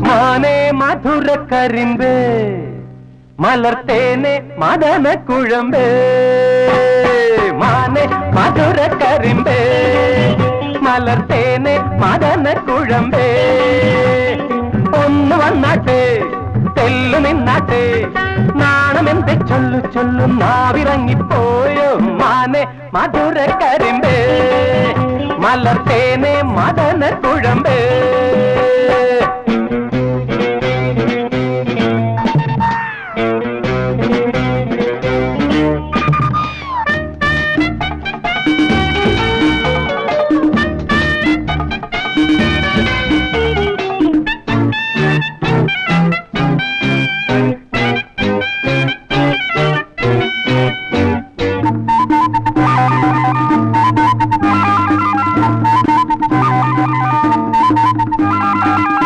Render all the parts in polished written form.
മാനേ മധുര കരിമ്പേ മലർത്തേനെ മദന കുഴമ്പേ മാനേ മധുര കരിമ്പേ മലർത്തേനെ മദന കുഴമ്പേ ഒന്ന് വന്നാട്ടെ തെല്ലു നിന്നാട്ടെ നാണമെന്തെ ചൊല്ലു ചൊല്ലു നാവിറങ്ങിപ്പോയോ മാനേ മധുര കരിമ്പേ മലർത്തേനെ മദന കുഴമ്പേ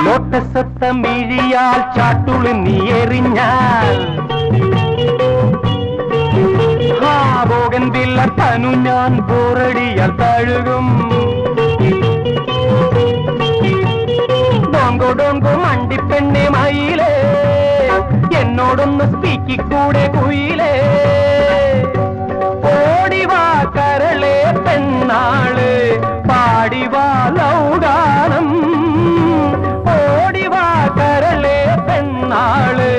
ലോട്ടസത്ത മിഴിയാൽ ചാട്ടുളി നീ എറിഞ്ഞാൽ ബോഗൻ വില്ല തനു ഞാൻ പോറടിയാൽ തഴുകും ഡോങ്കോ ഡോങ്കോ മണ്ടിപ്പെണ്ണെ മയിലേ എന്നോടൊന്ന് സ്പീക്കിക്കൂടെ കുയിലേ ഓടിവാ കരളെ പെണ്ണാള് പാടിവാ ലൗഗാനം ഓടിവാ കരളെ പെണ്ണാള്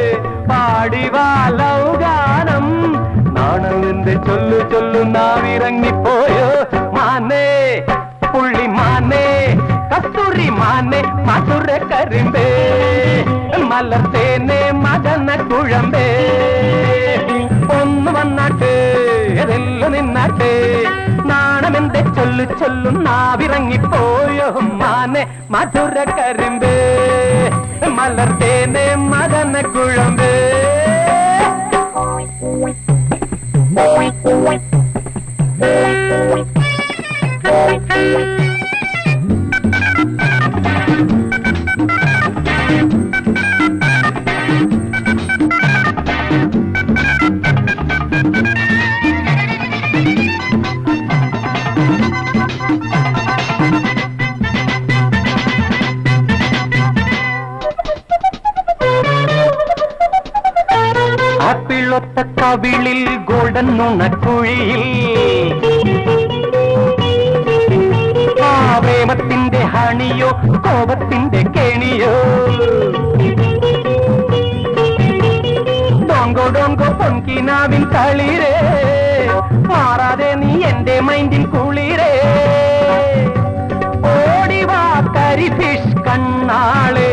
പാടിവാ ലൗഗാനം നാണമെന്ത് ചൊല്ലു ചൊല്ലു നാവിറങ്ങിപ്പോയോ മാനേ പുള്ളി മാനേ കസ്തൂരി മാനേ മധുര കരിമ്പേ മലർത്തേനെ മദന കുഴമ്പേ ഒന്ന് വന്നാട്ടെ അതെല്ലാം നിന്നാട്ടെ നാണമെന്തെ ചൊല്ലു ചൊല്ലു നാവിറങ്ങിപ്പോയോ മാനേ മധുര കരിമ്പേ മലർത്തേനെ മദന കുഴമ്പേ ആപ്പിളൊത്ത കവിളിൽ ഗോൾഡൻ നുണക്കുഴിയിൽ പ്രേമത്തിന്റെ ഹണിയോ കോപത്തിന്റെ കെണിയോ ഡോങ്കോ ഡോങ്കോ പൊൻകിനാവിൻ കളിരേ മാറാതെ നീ എന്റെ മൈൻഡിൻ കുളിരേ ഓടിവാ കരിഫിഷ് കണ്ണാളെ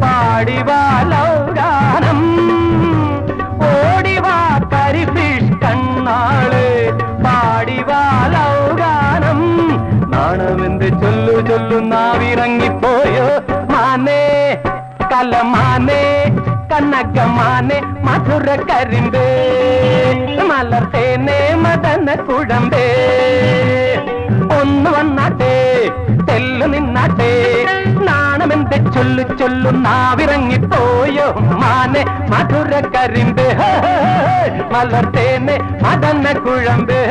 പാടിവാ ലൗഗാനം ഓടിവാ കരിഫിഷ് കണ്ണാളെ പാടിവാ ലൗഗാനം നാണമെന്ത് ചൊല്ലു ചൊല്ലു നാവിറങ്ങിപ്പോയോ മാനേ കലമാനേ കനകമാനേ മധുര കരിമ്പേ മലർത്തേനെ മദന കുഴമ്പേ ഒന്ന് വന്നാട്ടെ തെല്ലു നിന്നാട്ടെ നാണമെന്തെ ചൊല്ലു ചൊല്ലു നാവിറങ്ങിപ്പോയോ മാനേ മധുര കരിമ്പേ മലർത്തേനെ മദന കുഴമ്പേ